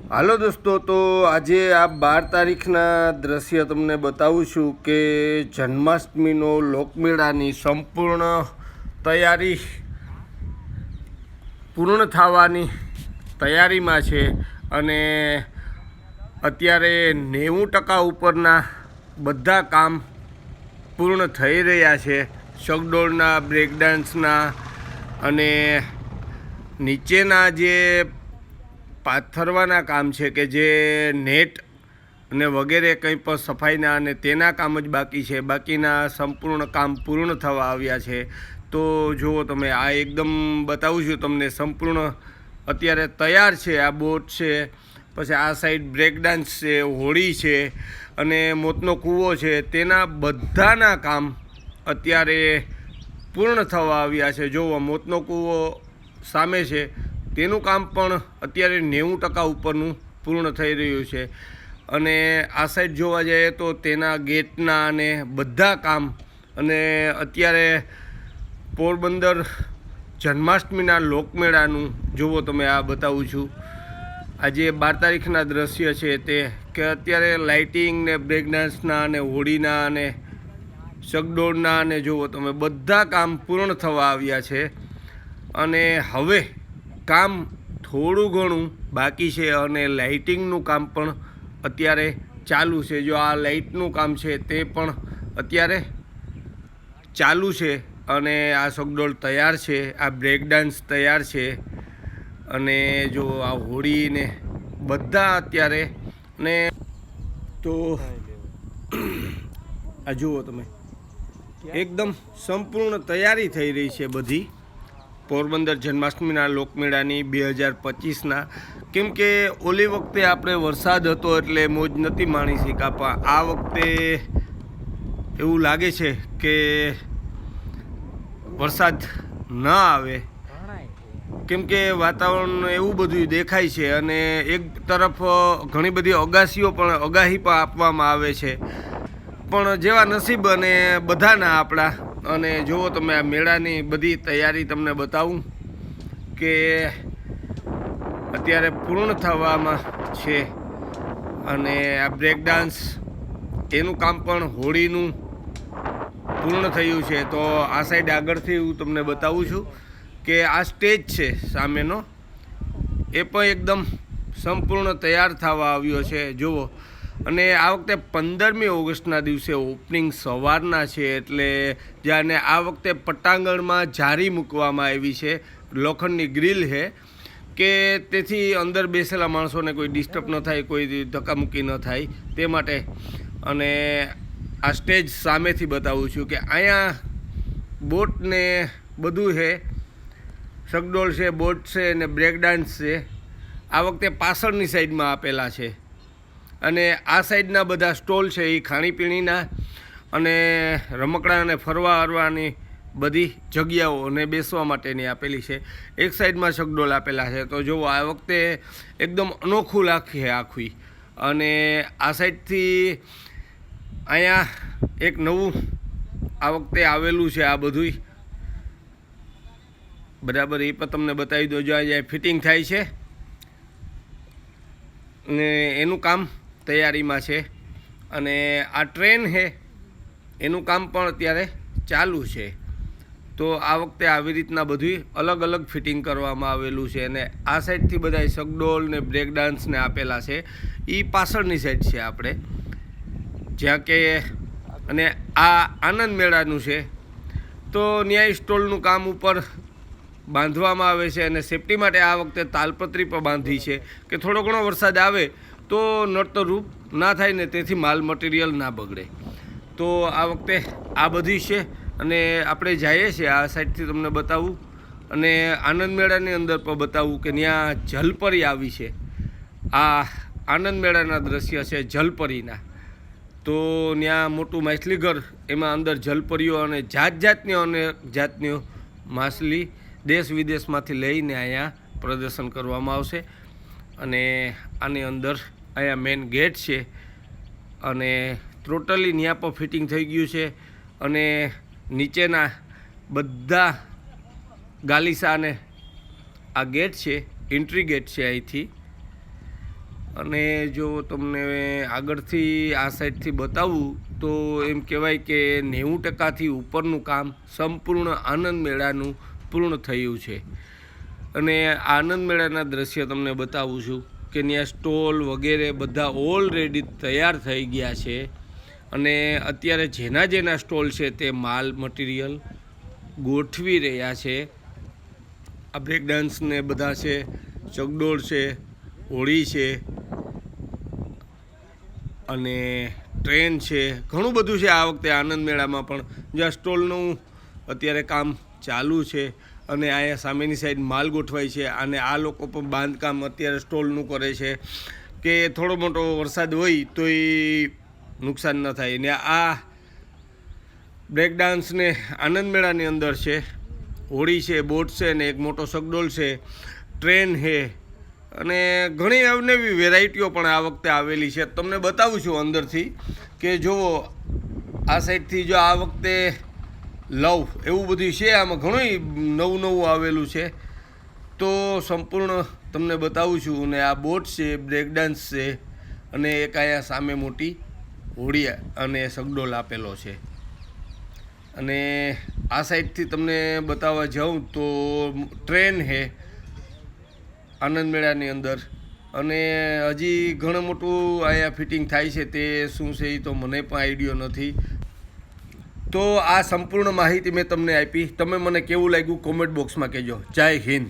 હાલો દોસ્તો, તો આજે આ 12 તારીખના દ્રશ્ય તમને બતાવું છું કે જન્માષ્ટમીનો લોકમેળાની સંપૂર્ણ તૈયારી પૂર્ણ થવાની તૈયારીમાં છે અને અત્યારે 90% ઉપરના બધા કામ પૂર્ણ થઈ રહ્યા છે. ચકડોળના, બ્રેક ડાન્સના અને નીચેના જે પાથરવાના કામ છે કે જે નેટ અને વગેરે કંઈ પણ સફાઈના અને તેના કામ જ બાકી છે. બાકીના સંપૂર્ણ કામ પૂર્ણ થવા આવ્યા છે. તો જુઓ તમે, આ એકદમ બતાવું છું તમને, સંપૂર્ણ અત્યારે તૈયાર છે. આ બોટ છે, પછી આ સાઈડ બ્રેક ડાન્સ છે, હોળી છે અને મોતનો કૂવો છે, તેના બધાના કામ અત્યારે પૂર્ણ થવા આવ્યા છે. જુઓ, મોતનો કૂવો સામે છે, તેનું કામ પણ અત્યારે 90% ઉપરનું પૂર્ણ થઈ રહ્યું છે. અને આ સાઈડ જોવા જઈએ તો તેના ગેટના અને બધા કામ, અને અત્યારે પોરબંદર જન્માષ્ટમીના લોકમેળાનું જુઓ તમે, આ બતાવું છું. આજે 12 તારીખના દ્રશ્ય છે તે કે અત્યારે લાઇટિંગ ને બ્રેક ડાન્સના અને હોળીના અને ચકડોળના અને જુઓ તમે બધા કામ પૂર્ણ થવા આવ્યા છે. અને હવે કામ થોડું ઘણું બાકી છે અને લાઇટિંગનું કામ પણ અત્યારે ચાલુ છે. જો આ લાઇટનું કામ છે તે પણ અત્યારે ચાલુ છે અને આ ચકડોળ તૈયાર છે, આ બ્રેક ડાન્સ તૈયાર છે અને જો આ હોળીને બધા અત્યારે. ને તો આ જુઓ તમે, એકદમ સંપૂર્ણ તૈયારી થઈ રહી છે બધી પોરબંદર જન્માષ્ટમીના લોકમેળાની 2025ના. કેમ કે ઓલી વખતે આપણે વરસાદ હતો એટલે મોજ નથી માણી શક્યા, પણ આ વખતે એવું લાગે છે કે વરસાદ ન આવે, કેમ કે વાતાવરણ એવું બધું દેખાય છે અને એક તરફ ઘણી બધી અગાહી પણ આપવામાં આવે છે, પણ જેવા નસીબ અને બધાના આપણા. અને જુઓ તમે, આ મેળાની બધી તૈયારી તમને બતાવું કે અત્યારે પૂર્ણ થવામાં છે. અને આ બ્રેક ડાન્સ એનું કામ પણ હોળીનું પૂર્ણ થયું છે. તો આ સાઈડ આગળથી હું તમને બતાવું છું કે આ સ્ટેજ છે સામેનો, એ પણ એકદમ સંપૂર્ણ તૈયાર થવા આવ્યો છે. જુઓ, અને આ વખતે 15મી ઓગસ્ટના દિવસે ઓપનિંગ સવારના છે, એટલે જ્યાં આ વખતે પટાંગણમાં જારી મૂકવામાં આવી છે, લોખંડની ગ્રીલ છે કે તેથી અંદર બેસેલા માણસોને કોઈ ડિસ્ટર્બ ન થાય, કોઈ ધક્કામુક્કી ન થાય તે માટે. અને આ સ્ટેજ સામેથી બતાવું છું કે અહીંયા બોટ ને બધું છે, ચકડોળ છે, બોટ છે અને બ્રેક ડાન્સ છે. આ વખતે પાછળની સાઈડમાં આપેલા છે અને આ સાઈડના બધા સ્ટોલ છે એ ખાણીપીણીના અને રમકડા અને ફરવા હરવાની બધી જગ્યાઓ અને બેસવા માટેની આપેલી છે. એક સાઈડમાં ચકડોળ આપેલા છે. તો જુઓ, આ વખતે એકદમ અનોખું લાગે આખું. અને આ સાઈડથી અહીંયા એક નવું આ વખતે આવેલું છે, આ બધું બરાબર એ પણ તમને બતાવી દો. જો અહીંયા ફિટિંગ થાય છે ને એનું કામ તૈયારીમાં છે. અને આ ટ્રેન છે એનું કામ પણ અત્યારે ચાલુ છે. તો આ વખતે આવી રીતના બધું અલગ અલગ ફિટિંગ કરવામાં આવેલું છે. અને આ સાઈડથી બધા ચકડોળ ને બ્રેક ડાન્સને આપેલા છે, એ પાછળની સાઈડ છે આપણે જ્યાં કે. અને આ આનંદ મેળાનું છે, તો ન્યાય સ્ટોલનું કામ ઉપર બાંધવામાં આવે છે અને સેફટી માટે આ વખતે તાલપત્રી પણ બાંધી છે કે થોડો ઘણો વરસાદ આવે તો નડતરરૂપ ના થાય ને તેથી માલ મટીરિયલ ના બગડે. તો આ વખતે આ બધી છે. અને આપણે જઈએ છીએ આ સાઈડથી તમને બતાવું અને આનંદ મેળાની અંદર પણ બતાવું કે ત્યાં જલપરી આવી છે. આ આનંદ મેળાના દ્રશ્ય છે જલપરીના. તો ત્યાં મોટું માછલી ઘર, એમાં અંદર જલપરીઓ અને જાતની માછલી દેશ વિદેશમાંથી લઈને અહીંયા પ્રદર્શન કરવામાં આવશે. અને આની અંદર અહીંયા મેઇન ગેટ છે અને ટોટલી ત્યાં પણ ફિટિંગ થઈ ગયું છે. અને નીચેના બધા ગાલીસાને આ ગેટ છે, એન્ટ્રી ગેટ છે અહીંથી. અને જો તમને આગળથી આ સાઈડથી બતાવું તો એમ કહેવાય કે 90%થી ઉપરનું કામ સંપૂર્ણ આનંદ મેળાનું પૂર્ણ થયું છે. અને આનંદ મેળાના દ્રશ્ય તમને બતાવું છું કે ત્યાં સ્ટોલ વગેરે બધા ઓલરેડી તૈયાર થઈ ગયા છે. અને અત્યારે જેના સ્ટોલ છે તે માલ મટીરિયલ ગોઠવી રહ્યા છે. આ બ્રેક ડાન્સને બધા છે, ચકડોળ છે, હોળી છે અને ટ્રેન છે, ઘણું બધું છે આ વખતે આનંદ મેળામાં પણ. જ્યાં સ્ટોલનું અત્યારે કામ ચાલુ છે અને અહીંયા સામેની સાઈડ માલ ગોઠવાય છે. અને આ લોકો પણ બાંધકામ અત્યારે સ્ટોલનું કરે છે કે થોડો મોટો વરસાદ હોય તો એ નુકસાન ન થાય. ને આ બ્રેક ડાન્સને આનંદ મેળાની અંદર છે, હોળી છે, બોટ છે ને એક મોટો ચકડોળ છે, ટ્રેન છે અને ઘણી અવનવી વેરાયટીઓ પણ આ વખતે આવેલી છે. તમને બતાવું છું અંદરથી કે જુઓ આ સાઈડથી જો આ વખતે લવ એવું બધું છે, આમાં ઘણું નવું આવેલું છે. તો સંપૂર્ણ તમને બતાવું છું. અને આ બોટ છે, બ્રેક ડાન્સ છે અને એક અહીંયા સામે મોટી હોડી અને ચકડોળ આપેલો છે. અને આ સાઈડથી તમને બતાવવા જાઉં તો ટ્રેન છે આનંદ મેળાની અંદર. અને હજી ઘણું મોટું અહીંયા ફિટિંગ થાય છે, તે શું છે એ તો મને પણ આઈડિયો નથી. તો આ સંપૂર્ણ માહિતી મેં તમને આપી. તમે મને કેવું લાગ્યું કોમેન્ટ બોક્સમાં કહેજો. જય હિન્દ.